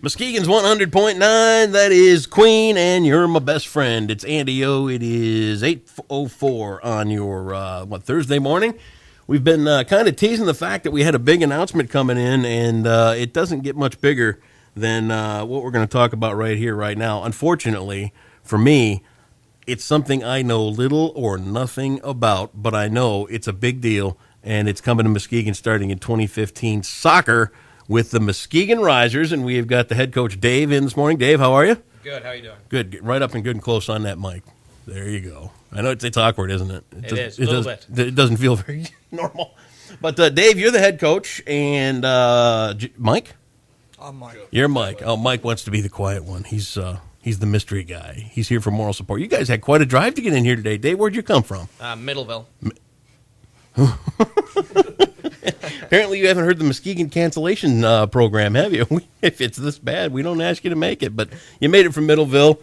Muskegon's 100.9, that is Queen, and you're my best friend. It's Andy O. It is 8:04 on your, Thursday morning. We've been kind of teasing the fact that we had a big announcement coming in, and it doesn't get much bigger than what we're going to talk about right here, right now. Unfortunately, for me, it's something I know little or nothing about, but I know it's a big deal, and it's coming to Muskegon starting in 2015. Soccer with the Muskegon Risers, and we've got the head coach, Dave, in this morning. Dave, how are you? Good. How are you doing? Good. Get right up and good and close on that mic. There you go. I know it's awkward, isn't it? It is, a little bit. It doesn't feel very normal. But, Dave, you're the head coach, and Mike? I'm Mike. You're Mike. Oh, Mike wants to be the quiet one. He's the mystery guy. He's here for moral support. You guys had quite a drive to get in here today. Dave, where'd you come from? Middleville. Apparently you haven't heard the Muskegon cancellation program, have you? If it's this bad, we don't ask you to make it. But you made it from Middleville.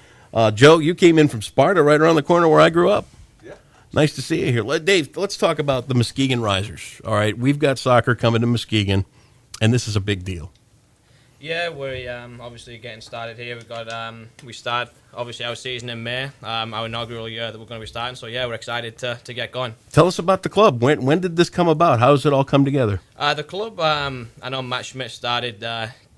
Joe, you came in from Sparta, right around the corner where I grew up. Yeah. Nice to see you here. Dave, let's talk about the Muskegon Risers. All right, we've got soccer coming to Muskegon, and this is a big deal. Yeah, we're obviously getting started here. We start obviously our season in May, our inaugural year that we're going to be starting. So yeah, we're excited to get going. Tell us about the club. When did this come about? How does it all come together? The club, I know Matt Schmidt started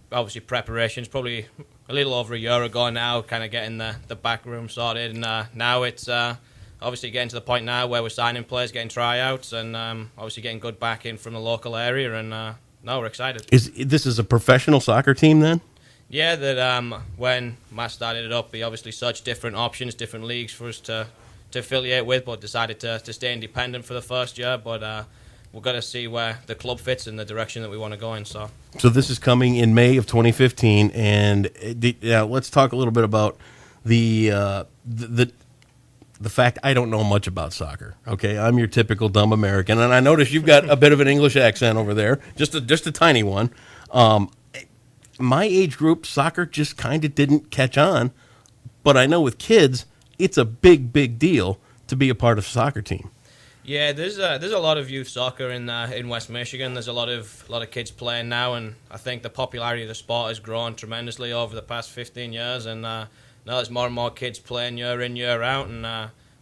obviously preparations probably a little over a year ago now, kind of getting the back room sorted, and now it's obviously getting to the point now where we're signing players, getting tryouts, and obviously getting good backing from the local area, and no, we're excited. This is a professional soccer team then? Yeah, that when Matt started it up, he obviously searched different options, different leagues for us to affiliate with, but decided to stay independent for the first year. But we've got to see where the club fits in the direction that we want to go in. So this is coming in May of 2015, and let's talk a little bit about the fact I don't know much about soccer. Okay, I'm your typical dumb American, and I notice you've got a bit of an English accent over there, just a tiny one. My age group, soccer just kind of didn't catch on, but I know with kids, it's a big deal to be a part of a soccer team. Yeah, there's a lot of youth soccer in West Michigan. There's a lot of kids playing now, and I think the popularity of the sport has grown tremendously over the past 15 years, and now there's more and more kids playing year in, year out, and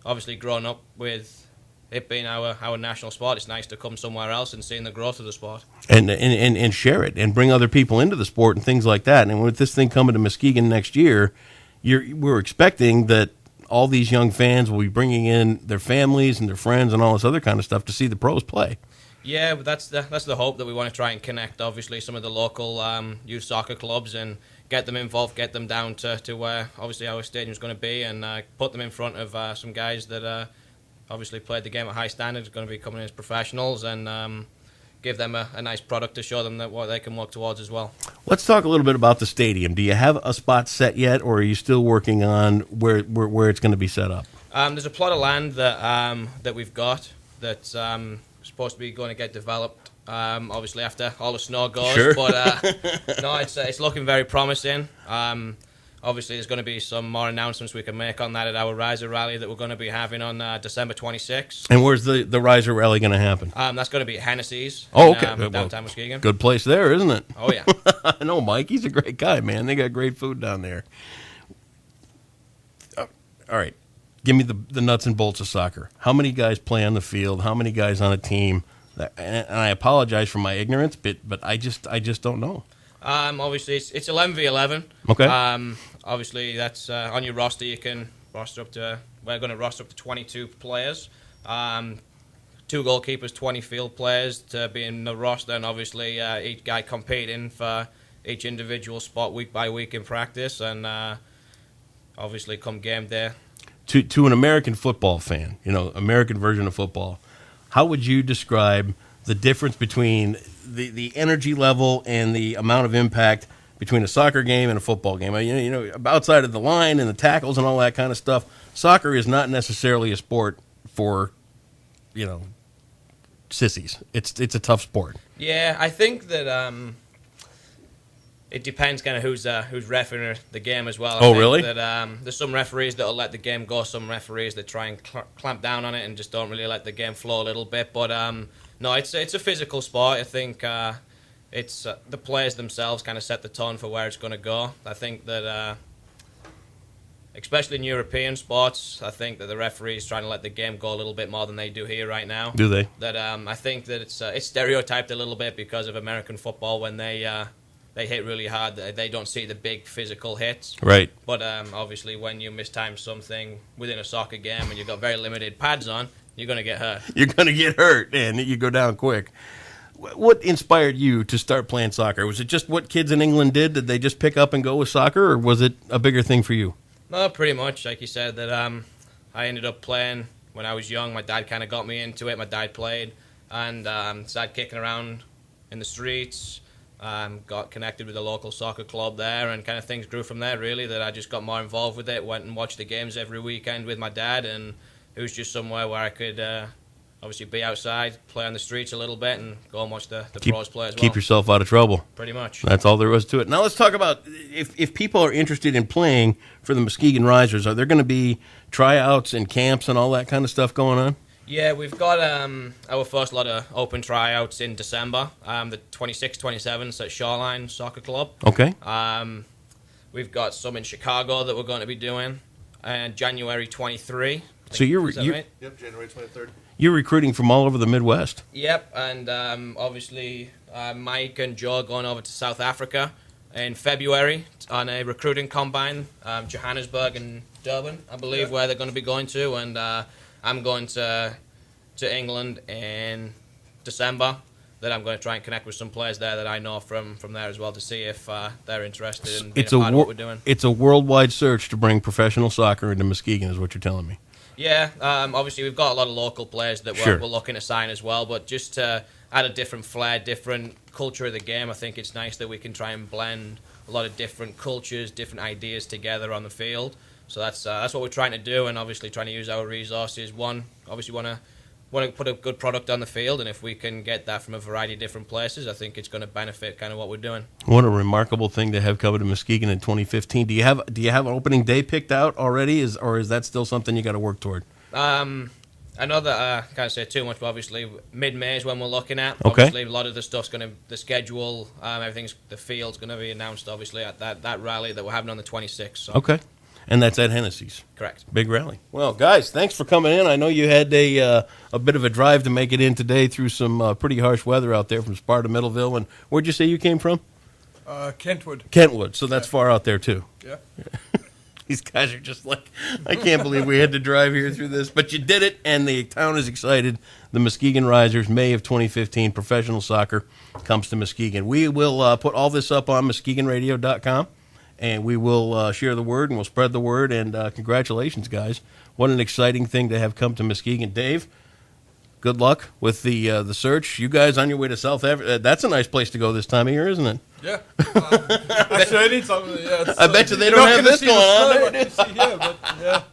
obviously growing up with it being our national sport, it's nice to come somewhere else and seeing the growth of the sport. And share it and bring other people into the sport and things like that. And with this thing coming to Muskegon next year, we're expecting that all these young fans will be bringing in their families and their friends and all this other kind of stuff to see the pros play. Yeah, but that's the hope that we want to try and connect, obviously, some of the local youth soccer clubs and get them involved, get them down to where, obviously, our stadium's going to be, and put them in front of some guys that obviously played the game at high standards, going to be coming in as professionals, and give them a nice product to show them that what they can work towards as well. Let's talk a little bit about the stadium. Do you have a spot set yet, or are you still working on where it's going to be set up? There's a plot of land that we've got that's supposed to be going to get developed, obviously after all the snow goes. Sure. But no, it's looking very promising. Obviously, there's going to be some more announcements we can make on that at our Riser Rally that we're going to be having on December 26th. And where's the Riser Rally going to happen? That's going to be at Hennessy's. Oh, okay. In downtown Muskegon. Good place there, isn't it? Oh, yeah. I know Mike. He's a great guy, man. They got great food down there. All right. Give me the nuts and bolts of soccer. How many guys play on the field? How many guys on a team? And I apologize for my ignorance, but I just don't know. Obviously, it's 11v11. Okay. Obviously, that's on your roster. You can roster up to. We're going to roster up to 22 players. 2 goalkeepers, 20 field players to be in the roster, and obviously each guy competing for each individual spot week by week in practice, and obviously come game day. To an American football fan, American version of football, how would you describe the difference between the energy level and the amount of impact between a soccer game and a football game? Outside of the line and the tackles and all that kind of stuff, soccer is not necessarily a sport for, sissies. It's a tough sport. Yeah, I think that it depends kind of who's refereeing the game as well. Oh, really? That, there's some referees that'll let the game go, some referees that try and clamp down on it and just don't really let the game flow a little bit. But no, it's a physical sport. I think it's the players themselves kind of set the tone for where it's going to go. I think that, especially in European sports, I think that the referees trying to let the game go a little bit more than they do here right now. Do they? That I think that it's stereotyped a little bit because of American football when they hit really hard. They don't see the big physical hits. Right. But obviously, when you mistime something within a soccer game and you've got very limited pads on, you're going to get hurt. You're going to get hurt, and you go down quick. What inspired you to start playing soccer? Was it just what kids in England did? Did they just pick up and go with soccer, or was it a bigger thing for you? No, pretty much. Like you said, that I ended up playing when I was young. My dad kind of got me into it. My dad played, and started kicking around in the streets. Got connected with a local soccer club there, and kind of things grew from there, really, that I just got more involved with it, went and watched the games every weekend with my dad, and it was just somewhere where I could obviously be outside, play on the streets a little bit, and go and watch the pros play as well. Keep yourself out of trouble. Pretty much. That's all there was to it. Now let's talk about if people are interested in playing for the Muskegon Risers, are there going to be tryouts and camps and all that kind of stuff going on? Yeah, we've got our first lot of open tryouts in December, the 26th, 27th at Shoreline Soccer Club. Okay. We've got some in Chicago that we're going to be doing, and January 23. So you're right? Yep, January 23rd. You're recruiting from all over the Midwest. Yep, and obviously Mike and Joe are going over to South Africa in February on a recruiting combine, Johannesburg and Durban, I believe, where they're going to be going to, and I'm going to England in December. That I'm going to try and connect with some players there that I know from there as well to see if they're interested in being a part of what we're doing. It's a worldwide search to bring professional soccer into Muskegon, is what you're telling me. Yeah, obviously we've got a lot of local players that we're looking to sign as well, but just to add a different flair, different culture of the game, I think it's nice that we can try and blend a lot of different cultures, different ideas together on the field. So that's what we're trying to do, and obviously trying to use our resources. One, obviously want to put a good product on the field, and if we can get that from a variety of different places, I think it's going to benefit kind of what we're doing. What a remarkable thing to have coming to Muskegon in 2015. Do you have an opening day picked out already, or is that still something you got to work toward? I know that I can't say too much, but obviously mid-May is when we're looking at. Okay. Obviously, a lot of the stuff's the schedule, the field's going to be announced, obviously, at that rally that we're having on the 26th. So. Okay. And that's at Hennessy's. Correct. Big rally. Well, guys, thanks for coming in. I know you had a bit of a drive to make it in today through some pretty harsh weather out there from Sparta, Middleville. And where'd you say you came from? Kentwood. Kentwood. So that's far out there, too. Yeah. These guys are just like, I can't believe we had to drive here through this. But you did it, and the town is excited. The Muskegon Risers, May of 2015, professional soccer comes to Muskegon. We will put all this up on MuskegonRadio.com. And we will share the word, and we'll spread the word. And congratulations, guys! What an exciting thing to have come to Muskegon. Dave, good luck with the search. You guys on your way to South Africa. That's a nice place to go this time of year, isn't it? Yeah. Actually, I need something. Yeah, I bet you they don't have this going on there.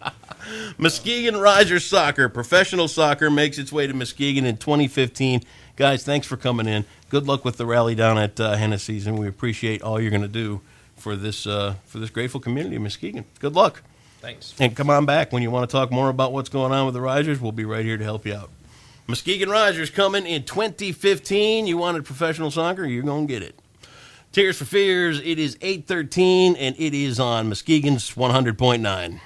Muskegon Risers Soccer, professional soccer, makes its way to Muskegon in 2015. Guys, thanks for coming in. Good luck with the rally down at Hennessy's, and we appreciate all you're going to do for this grateful community of Muskegon. Good luck. Thanks. And come on back when you want to talk more about what's going on with the Risers. We'll be right here to help you out. Muskegon Risers coming in 2015. You wanted professional soccer? You're going to get it. Tears for Fears. It is 8:13, and it is on Muskegon's 100.9.